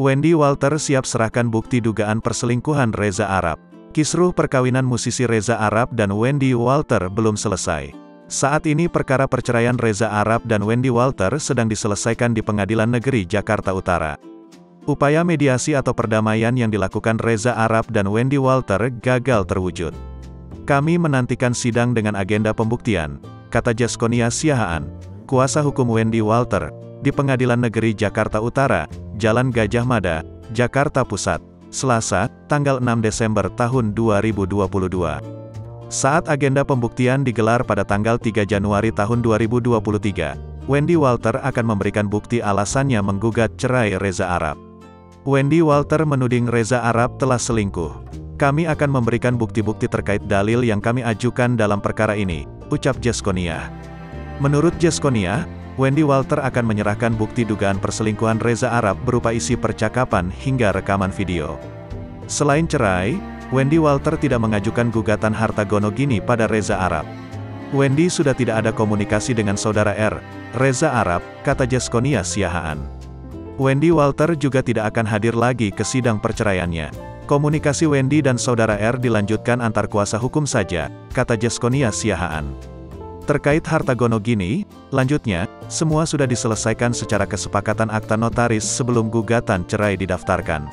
Wendy Walter siap serahkan bukti dugaan perselingkuhan Reza Arab. Kisruh perkawinan musisi Reza Arab dan Wendy Walter belum selesai. Saat ini perkara perceraian Reza Arab dan Wendy Walter sedang diselesaikan di Pengadilan Negeri Jakarta Utara. Upaya mediasi atau perdamaian yang dilakukan Reza Arab dan Wendy Walter gagal terwujud. Kami menantikan sidang dengan agenda pembuktian, kata Jaskonia Siahaan, kuasa hukum Wendy Walter, di Pengadilan Negeri Jakarta Utara, Jalan Gajah Mada, Jakarta Pusat, Selasa, tanggal 6 Desember tahun 2022. Saat agenda pembuktian digelar pada tanggal 3 Januari tahun 2023, Wendy Walter akan memberikan bukti alasannya menggugat cerai Reza Arab. Wendy Walter menuding Reza Arab telah selingkuh. Kami akan memberikan bukti-bukti terkait dalil yang kami ajukan dalam perkara ini, ucap Jaskonia. Menurut Jaskonia, Wendy Walter akan menyerahkan bukti dugaan perselingkuhan Reza Arab berupa isi percakapan hingga rekaman video. Selain cerai, Wendy Walter tidak mengajukan gugatan harta gono gini pada Reza Arab. Wendy sudah tidak ada komunikasi dengan saudara R, Reza Arab, kata Jaskonia Siahaan. Wendy Walter juga tidak akan hadir lagi ke sidang perceraiannya. Komunikasi Wendy dan saudara R dilanjutkan antar kuasa hukum saja, kata Jaskonia Siahaan. Terkait harta gono gini, lanjutnya, semua sudah diselesaikan secara kesepakatan akta notaris sebelum gugatan cerai didaftarkan.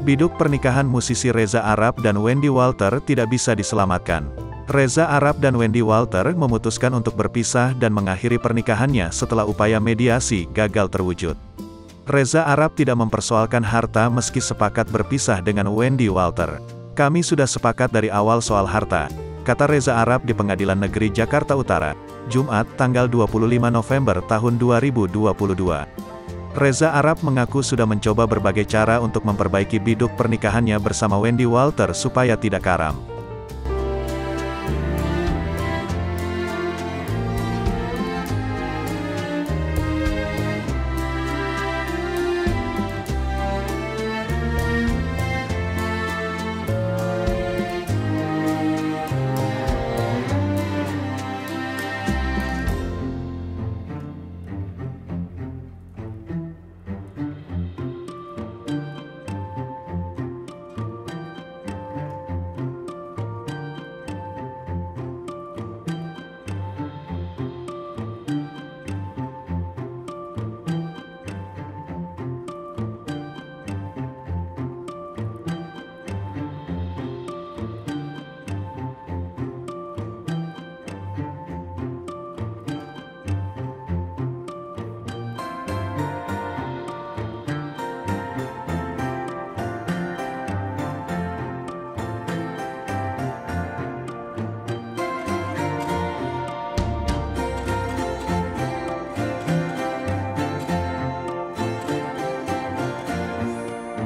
Biduk pernikahan musisi Reza Arab dan Wendy Walter tidak bisa diselamatkan. Reza Arab dan Wendy Walter memutuskan untuk berpisah dan mengakhiri pernikahannya setelah upaya mediasi gagal terwujud. Reza Arab tidak mempersoalkan harta meski sepakat berpisah dengan Wendy Walter. Kami sudah sepakat dari awal soal harta, kata Reza Arab di Pengadilan Negeri Jakarta Utara, Jumat, tanggal 25 November tahun 2022. Reza Arab mengaku sudah mencoba berbagai cara untuk memperbaiki biduk pernikahannya bersama Wendy Walter supaya tidak karam.